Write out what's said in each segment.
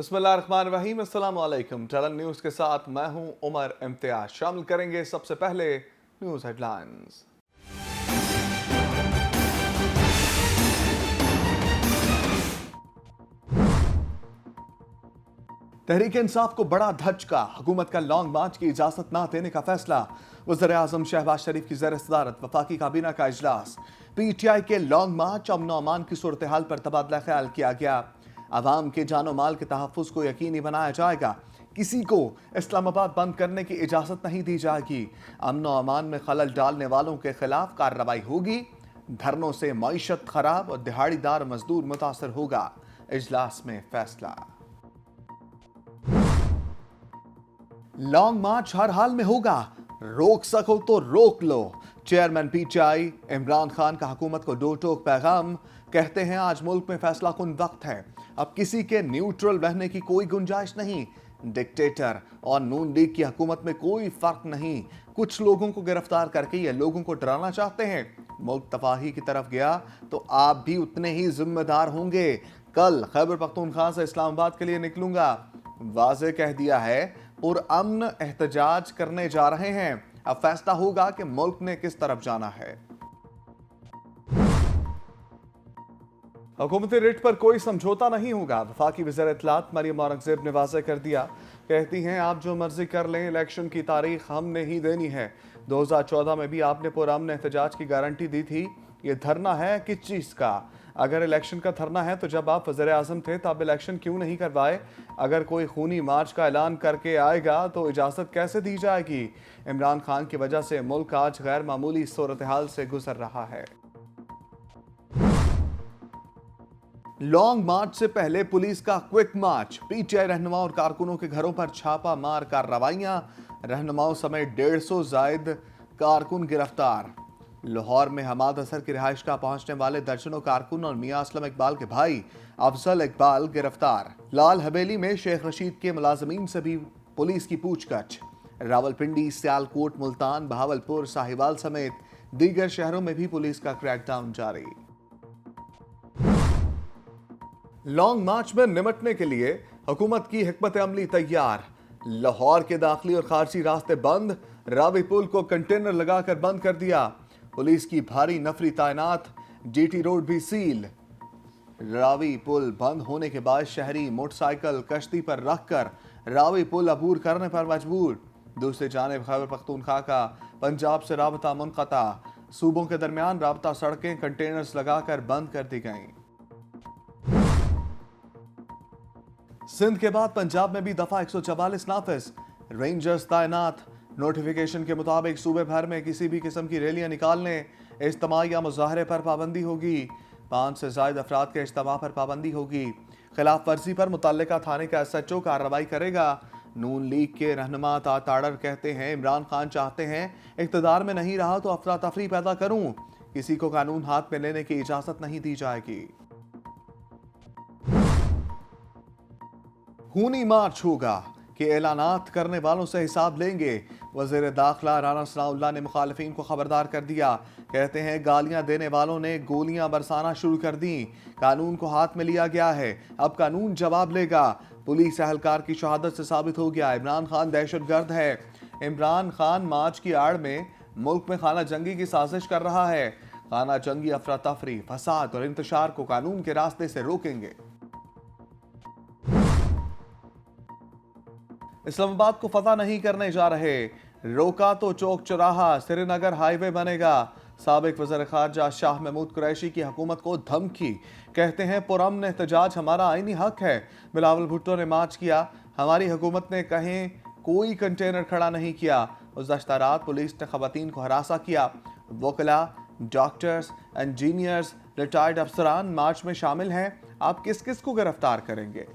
बिस्मिल्लाहिर्रहमानिर्रहीम, अस्सलाम वालेकुम। टलन न्यूज़ के साथ मैं हूं उमर इम्तियाज। शामिल करेंगे सबसे पहले न्यूज़ हेडलाइंस। तहरीक इंसाफ को बड़ा धचका, हुकूमत का लॉन्ग मार्च की इजाजत न देने का फैसला। वज़ीर-ए-आज़म शहबाज शरीफ की ज़ेर-ए-सदारत वफाकी काबीना का इजलास। PTI के लॉन्ग मार्च अमन और अमान की सूरत हाल पर तबादला ख्याल किया गया। अवाम के जानो माल के तहफ़्फ़ुज़ को यकीनी बनाया जाएगा। किसी को इस्लामाबाद बंद करने की इजाज़त नहीं दी जाएगी। अमन और अमान में खलल डालने वालों के खिलाफ कार्रवाई होगी। धरनों से मईशत खराब और दिहाड़ीदार मजदूर मुतासर होगा। इजलास में फैसला। लॉन्ग मार्च हर हाल में होगा, रोक सको तो रोक लो। चेयरमैन PTI इमरान खान का हुकूमत को दो टोक पैगाम। कहते हैं आज मुल्क में फैसला कुन वक्त है, अब किसी के न्यूट्रल रहने की कोई गुंजाइश नहीं। डिक्टेटर और नून लीग की हुकूमत में कोई फर्क नहीं। कुछ लोगों को गिरफ्तार करके ये लोगों को डराना चाहते हैं। मुल्क तबाही की तरफ गया तो आप भी उतने ही जिम्मेदार होंगे। कल खैबर पख्तूनख्वा से इस्लामाबाद के लिए निकलूंगा, वाज़े कह दिया है। पुरअमन एहतजाज करने जा रहे हैं। अब फैसला होगा कि मुल्क ने किस तरफ जाना है। हुकूमती रिट पर कोई समझौता नहीं होगा, वफाकी वज़ीर इत्तलात मरियम औरंगज़ेब ने वाज़े कर दिया। कहती हैं आप जो मर्जी कर लें, इलेक्शन की तारीख हमने ही देनी है। 2014 में भी आपने पुरअमन एहतजाज की गारंटी दी थी। ये धरना है किस चीज़ का? अगर इलेक्शन का धरना है तो जब आप वज़ीर आज़म थे तब इलेक्शन क्यों नहीं करवाए? अगर कोई खूनी मार्च का ऐलान करके आएगा तो इजाज़त कैसे दी जाएगी? इमरान खान की वजह से मुल्क आज गैर मामूली सूरत हाल से गुजर रहा है। लॉन्ग मार्च से पहले पुलिस का क्विक मार्च। PTI रहनुमा और कारकुनों के घरों पर छापा मार कार्रवाइयां। रहनुमाओं समेत 150 जायद कारकुन गिरफ्तार। लाहौर में हमाद असर की रिहाइश का पहुंचने वाले दर्जनों कारकुन और मियां असलम इकबाल के भाई अफजल इकबाल गिरफ्तार। लाल हवेली में शेख रशीद के मुलाजमीन से भी पुलिस की पूछताछ। रावलपिंडी, सियालकोट, मुल्तान, बहावलपुर, साहिवाल समेत दीगर शहरों में भी पुलिस का क्रैकडाउन जारी। लॉन्ग मार्च में निपटने के लिए हुकूमत की हिकमत अमली तैयार। लाहौर के दाखिली और खारजी रास्ते बंद। रावी पुल को कंटेनर लगाकर बंद कर दिया। पुलिस की भारी नफरी तैनात। GT रोड भी सील। रावी पुल बंद होने के बाद शहरी मोटरसाइकिल कश्ती पर रखकर रावी पुल अबूर करने पर मजबूर। दूसरी जानिब खैबर पख्तूनख्वा का पंजाब से राबता मुनक़ता। सूबों के दरमियान राबता सड़कें कंटेनर्स लगाकर बंद कर दी गईं। सिंध के बाद पंजाब में भी दफा 144 नाफिज। रेंजर्स तैनात। नोटिफिकेशन के मुताबिक सूबे भर में किसी भी किस्म की रैलियां निकालने, इज्तिमा या मुजाहरे पर पाबंदी होगी। 5 से ज्यादा अफराद के इज्तिमा पर पाबंदी होगी। खिलाफ वर्जी पर मुतल्लिका थाने का SHO कार्रवाई करेगा। नून लीग के रहनुमा ताड़र कहते हैं इमरान खान चाहते हैं इख्तिदार में नहीं रहा तो अफरा तफरी पैदा करूं। किसी को कानून हाथ में लेने की इजाजत नहीं दी जाएगी। खूनी मार्च होगा कि ऐलानात करने वालों से हिसाब लेंगे। वज़ीर दाखिला राना सनाउल्लाह ने मुखालिफिन को खबरदार कर दिया। कहते हैं गालियां देने वालों ने गोलियां बरसाना शुरू कर दी। कानून को हाथ में लिया गया है, अब कानून जवाब लेगा। पुलिस एहलकार की शहादत से साबित हो गया इमरान खान दहशतगर्द है। इमरान खान मार्च की आड़ में मुल्क में खाना जंगी की साजिश कर रहा है। खाना जंगी अफरा तफरी, फसाद और इंतशार को कानून के रास्ते से रोकेंगे। इस्लामाबाद को फतह नहीं करने जा रहे, रोका तो चौक चौराहा श्रीनगर हाईवे बनेगा। साबिक वज़ीर ख़ारजा शाह महमूद कुरैशी की हुकूमत को धमकी। कहते हैं पुरअमन एहतजाज हमारा आईनी हक है। बिलावल भुट्टो ने मार्च किया, हमारी हुकूमत ने कहीं कोई कंटेनर खड़ा नहीं किया। गुज़श्ता रात पुलिस ने ख़वातीन को हरासा किया। वकला, डॉक्टर्स, इंजीनियर्स, रिटायर्ड अफसरान मार्च में शामिल हैं। आप किस किस को गिरफ्तार करेंगे?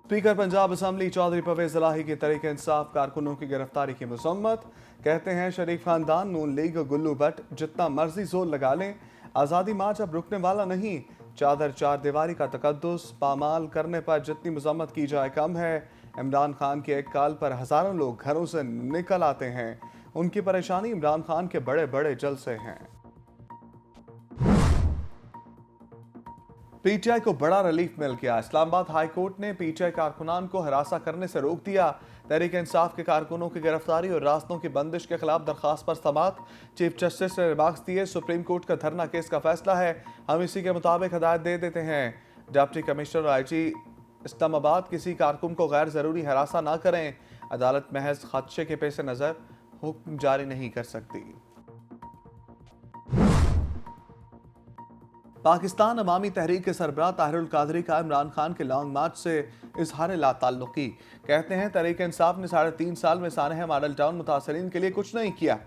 स्पीकर पंजाब असम्बली चौधरी परवेज इलाही की तहरीक इंसाफ कारकुनों की गिरफ्तारी की मजम्मत। कहते हैं शरीफ खानदान, नून लीग और गुल्लू भट्ट जितना मर्जी जोर लगा लें, आज़ादी मार्च अब रुकने वाला नहीं। चादर चार दीवारी का तकद्दुस पामाल करने पर जितनी मजम्मत की जाए कम है। इमरान खान के एक काल पर हज़ारों लोग घरों से निकल आते हैं। उनकी परेशानी इमरान खान के बड़े बड़े जलसे हैं। पीटीआई को बड़ा रिलीफ मिल गया। इस्लामाबाद हाई कोर्ट ने पीटीआई कारकुनान को हरासा करने से रोक दिया। तहरीक इंसाफ के कारकुनों की गिरफ्तारी और रास्तों की बंदिश के खिलाफ दरखास्त पर समाअत। चीफ जस्टिस ने रिमार्क्स दिए, सुप्रीम कोर्ट का धरना केस का फैसला है, हम इसी के मुताबिक हदायत दे देते हैं। डिप्टी कमिश्नर आईजी इस्लामाबाद किसी कारकुन को गैर जरूरी हरासा ना करें। अदालत महज खदशे के पेश नजर हुक्म जारी नहीं कर सकती। पाकिस्तान अवामी तहरीक के सरबराह ताहिरुल कादरी का इमरान खान के लॉन्ग मार्च से इजहार लाताल्लुकी। कहते हैं तहरीक इंसाफ ने 3.5 साल में सानह मॉडल टाउन मुतासरीन के लिए कुछ नहीं किया,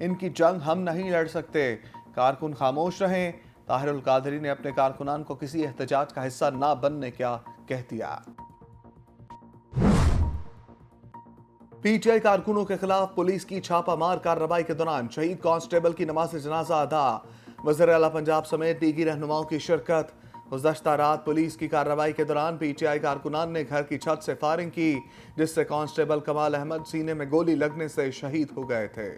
इनकी जंग हम नहीं लड़ सकते, कारकुन खामोश रहें। ताहिरुल कादरी ने अपने कारकुनान को किसी एहतजाज का हिस्सा ना बनने का कह दिया। पीटीआई कारकुनों के खिलाफ पुलिस की छापामार कार्रवाई के दौरान शहीद कांस्टेबल की नमाज जनाजा अदा। वज़ीर आला पंजाब समेत दीगी रहनुमाओं की शिरकत। गुज़श्ता रात पुलिस की कार्रवाई के दौरान पीटीआई कारकुनान ने घर की छत से फायरिंग की, जिससे कांस्टेबल कमाल अहमद सीने में गोली लगने से शहीद हो गए थे।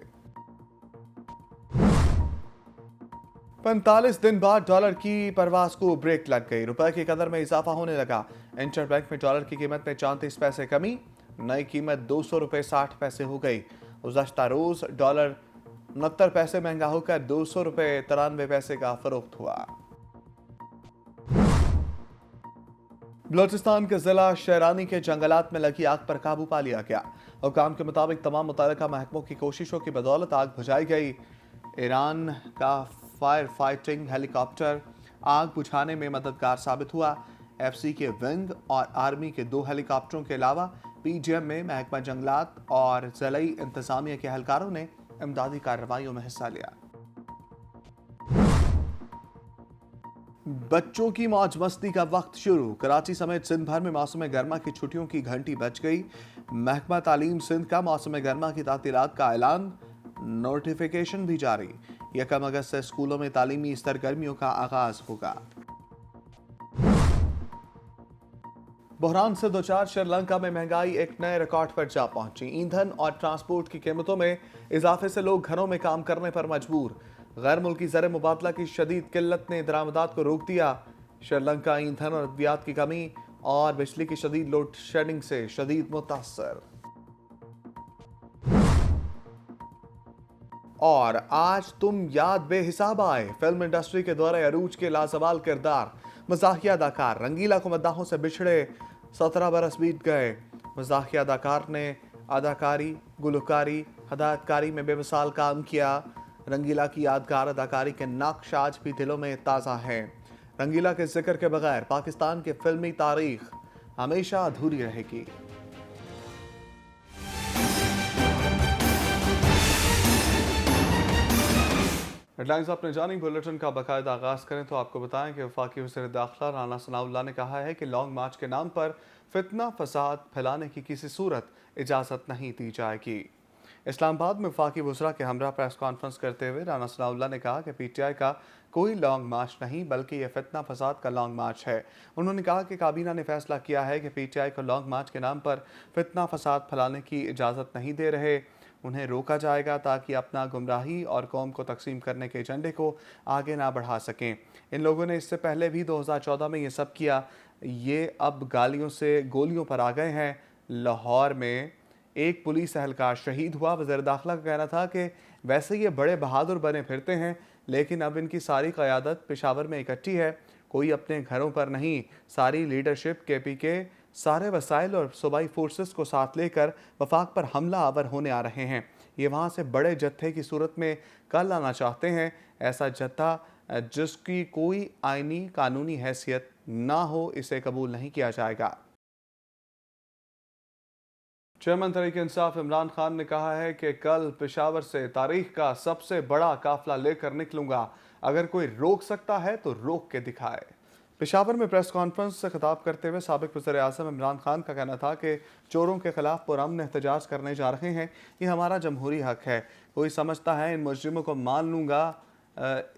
45 दिन बाद डॉलर की परवाज को ब्रेक लग गई, रुपए की कदर में इजाफा होने लगा। इंटरबैंक में डॉलर की कीमत में 34 पैसे कमी, नई कीमत 200 रुपए 60 पैसे हो गई। गुज़श्ता रोज डॉलर 69 पैसे महंगा होकर 200 रुपए 93 पैसे का फरोख्त हुआ। बलोचिस्तान के जिला शेरानी के जंगलात में लगी आग पर काबू पा लिया गया। हुकाम के मुताबिक तमाम मुतल्लिका महकमों की कोशिशों की बदौलत आग बुझाई गई। ईरान का फायर फाइटिंग हेलीकॉप्टर आग बुझाने में मददगार साबित हुआ। एफसी के विंग और आर्मी के 2 हेलीकॉप्टरों के अलावा पीजीएम में महकमा जंगलात और जिलाई इंतजामिया के एहलकारों ने इमदादी कार्रवाइयों में हिस्सा लिया। बच्चों की मौज मस्ती का वक्त शुरू। कराची समेत सिंध भर में मौसम गर्मा की छुट्टियों की घंटी बज गई। महकमा तालीम सिंध का मौसम गर्मा की तातीलात का ऐलान, नोटिफिकेशन भी जारी। 1 अगस्त से स्कूलों में तालीमी सरगर्मियों का आगाज होगा। बहरान से दोचार श्रीलंका में महंगाई एक नए रिकॉर्ड पर जा पहुंची। ईंधन और ट्रांसपोर्ट की कीमतों में इजाफे से लोग घरों में काम करने पर मजबूर। गैर मुल्की ज़र मुबादला की शदीद किल्लत ने दरामदात को रोक दिया। श्रीलंका ईंधन और अद्वियात की कमी और बिजली की शदीद लोड शेडिंग से शदीद मुतासर। और आज तुम याद बेहिसाब आए, फिल्म इंडस्ट्री के दौरे अरूज के लाजवाल किरदार मजाहिया अदाकार रंगीला को मद्दाहों से बिछड़े 17 बरस बीत गए। मजाहिया अदाकार ने अदाकारी, गुलकारी, हदायतकारी में बेमिसाल काम किया। रंगीला की यादगार अदाकारी के नक्श आज भी दिलों में ताज़ा है। रंगीला के जिक्र के बगैर पाकिस्तान की फिल्मी तारीख हमेशा अधूरी रहेगी। हेडलाइंस आपने जानी। बुलेटिन का बाकायदा आगाज करें तो आपको बताएं कि वफाकी वज़ीर दाखिला राना सनाउल्लाह ने कहा है कि लॉन्ग मार्च के नाम पर फितना फसाद फैलाने की किसी सूरत इजाज़त नहीं दी जाएगी। इस्लामाबाद में वफाकी वज़रा के हमरा प्रेस कॉन्फ्रेंस करते हुए राना सनाउल्लाह ने कहा कि पीटीआई का कोई लॉन्ग मार्च नहीं बल्कि यह फितना फसाद का लॉन्ग मार्च है। उन्होंने कहा कि काबीना ने फैसला किया है कि पीटीआई को लॉन्ग मार्च के नाम पर फितना फसाद फैलाने की इजाज़त नहीं दे रहे, उन्हें रोका जाएगा ताकि अपना गुमराही और कौम को तकसीम करने के एजेंडे को आगे ना बढ़ा सकें। इन लोगों ने इससे पहले भी 2014 में ये सब किया, ये अब गालियों से गोलियों पर आ गए हैं। लाहौर में एक पुलिस एहलकार शहीद हुआ। वज़ीर दाखिला का कहना था कि वैसे ये बड़े बहादुर बने फिरते हैं, लेकिन अब इनकी सारी क़यादत पेशावर में इकट्ठी है, कोई अपने घरों पर नहीं। सारी लीडरशिप केपी के सारे वसाइल और सूबाई फोर्सेस को साथ लेकर वफाक पर हमला आवर होने आ रहे हैं। ये वहाँ से बड़े जत्थे की सूरत में कल आना चाहते हैं। ऐसा जत्था जिसकी कोई आईनी कानूनी हैसियत ना हो, इसे कबूल नहीं किया जाएगा। चेयरमैन तहरीक इंसाफ इमरान खान ने कहा है कि कल पेशावर से तारीख का सबसे बड़ा काफिला लेकर निकलूंगा, अगर कोई रोक सकता है तो रोक के दिखाए। पेशावर में प्रेस कॉन्फ्रेंस से खिताब करते हुए साबिक वज़ीर आज़म इमरान खान का कहना था कि चोरों के खिलाफ पुरअमन एहतजाज करने जा रहे हैं, ये हमारा जमहूरी हक है। कोई समझता है इन मुजरिमों को मान लूँगा,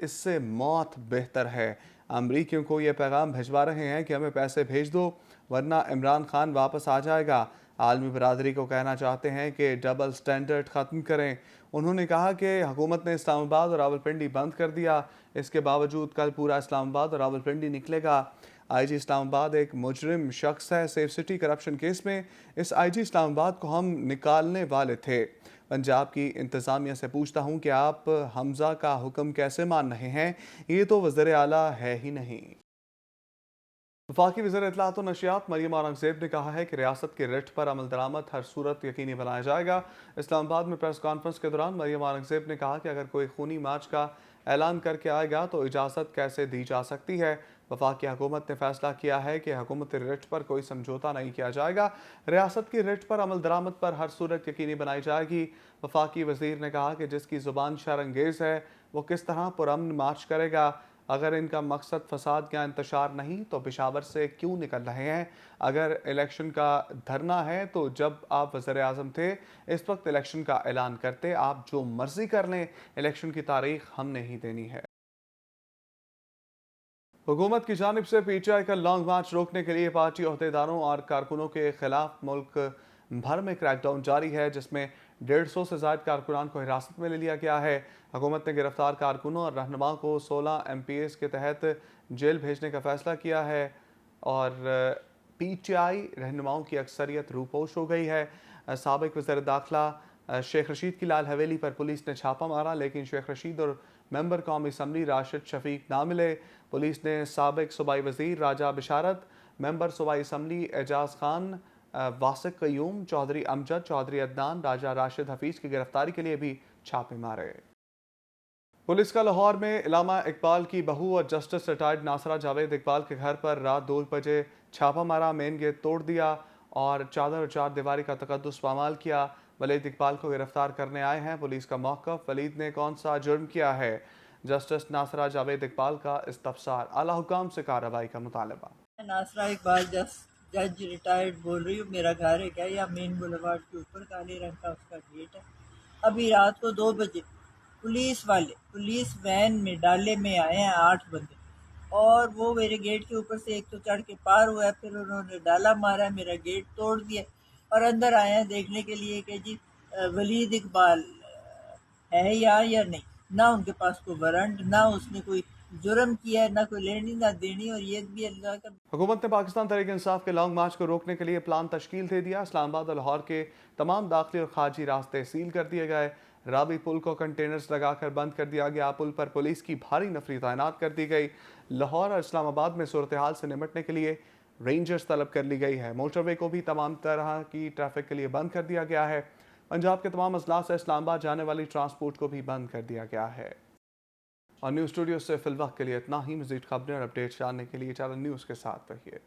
इससे मौत बेहतर है। अमरीकियों को ये पैगाम भिजवा रहे हैं कि हमें पैसे भेज दो वरना इमरान खान वापस आ जाएगा। आलमी बरादरी को कहना चाहते हैं कि डबल स्टैंडर्ड ख़त्म करें। उन्होंने कहा कि हुकूमत ने इस्लामाबाद और रावलपिंडी बंद कर दिया, इसके बावजूद कल पूरा इस्लामाबाद और रावलपिंडी निकलेगा। आईजी इस्लामाबाद एक मुजरिम शख्स है। सेफ सिटी करप्शन केस में इस आईजी इस्लामाबाद को हम निकालने वाले थे। पंजाब की इंतज़ामिया से पूछता हूं कि आप हमजा का हुक्म कैसे मान रहे हैं, ये तो वज़ीर आला है ही नहीं। वफाकी वज़ीर इत्तलाआत और नशियात मरियम औरंगज़ेब ने कहा है कि रियासत की रिट पर अमल दरामद हर सूरत यकीनी बनाया जाएगा। इस्लामाबाद में प्रेस कॉन्फ्रेंस के दौरान मरियम औरंगज़ेब ने कहा कि अगर कोई खूनी मार्च का ऐलान करके आएगा तो इजाज़त कैसे दी जा सकती है। वफाकी हुकूमत ने फैसला किया है कि हुकूमत रिट पर कोई समझौता नहीं किया जाएगा। रियासत की रिट पर अमल दरामद पर हर सूरत यकीनी बनाई जाएगी। वफाकी वज़ीर ने कहा कि जिसकी ज़ुबान शर्मंगेज़ है वो किस तरह पुरअमन मार्च करेगा। अगर इनका मकसद फसाद का इंतशार नहीं तो पेशावर से क्यों निकल रहे हैं। अगर इलेक्शन का धरना है तो जब आप वज़ीर आज़म थे इस वक्त इलेक्शन का ऐलान करते। आप जो मर्जी कर लें, इलेक्शन की तारीख हमने ही देनी है। हुकूमत की जानिब से पीटीआई का लॉन्ग मार्च रोकने के लिए पार्टी अहदेदारों और कारकुनों के खिलाफ मुल्क भर में क्रैकडाउन जारी है, जिसमें 150 से ज़ायद कारकुनान को हिरासत में ले लिया गया है। हुकूमत ने गिरफ्तार कारकुनों और रहनुमाओं को 16 MPAs के तहत जेल भेजने का फैसला किया है और पीटीआई रहनुमाओं की अक्सरियत रूपोश हो गई है। साबिक वज़ीर दाखिला शेख रशीद की लाल हवेली पर पुलिस ने छापा मारा, लेकिन शेख रशीद और मेंबर कौमी असम्बली राशिद शफीक ना मिले। पुलिस ने साबिक सूबाई वज़ीर राजा बिशारत, मेंबर सूबाई असम्बली एजाज खान, वासिक कयूम, चौधरी अमजद, चौधरी अदनान, राजा राशिद हफीज की गिरफ्तारी के लिए भी छापे मारे। पुलिस का लाहौर में इलामा इकबाल की बहू और जस्टिस रिटायर्ड नासरा जावेद इकबाल के घर पर रात 2 बजे छापा मारा, मेन गेट तोड़ दिया और चादर और चार दीवारी का तकद्दुस पामाल किया। वलीद इकबाल को गिरफ्तार करने आए हैं पुलिस का मौक़िफ़। वलीद ने कौन सा जुर्म किया है? जस्टिस नासरा जावेद इकबाल का इस्तफसार। आला हुकाम से कार्रवाई का मुतालबा। नासरा इकबाल जज रिटायर्ड बोल रही हूँ। मेरा घर है क्या या मेन बुलेवार्ड के ऊपर काले रंग का उसका गेट है। अभी रात को 2 बजे पुलिस वाले पुलिस वैन में डाले में आए हैं 8 बंदे, और वो मेरे गेट के ऊपर से एक तो चढ़ के पार हुआ है, फिर उन्होंने डाला मारा, मेरा गेट तोड़ दिया और अंदर आए हैं देखने के लिए कि जी वलीद इकबाल है या नहीं। ना उनके पास कोई वारंट, ना उसने कोई जुर्म किया है, ना कोई लेनी ना देनी, और ये भी अल्लाह का। हुकूमत ने पाकिस्तान तहरीक इंसाफ के लॉन्ग मार्च को रोकने के लिए प्लान तश्कील दे दिया। इस्लामाबाद और लाहौर के तमाम दाखिली और खारजी रास्ते सील कर दिए गए। रावी पुल को कंटेनर्स लगाकर बंद कर दिया गया। पुल पर पुलिस की भारी नफरी तैनात कर दी गई। लाहौर और इस्लामाबाद में सूरत हाल से निपटने के लिए रेंजर्स तलब कर ली गई है। मोटरवे को भी तमाम तरह की ट्रैफिक के लिए बंद कर दिया गया है। पंजाब के तमाम अजला से इस्लामाबाद जाने वाली ट्रांसपोर्ट को भी बंद कर दिया गया है। और न्यूज़ स्टूडियो से फिलवक्त के लिए इतना ही। मज़ीद खबरें और अपडेट्स जानने के लिए चैनल न्यूज़ के साथ रहिए।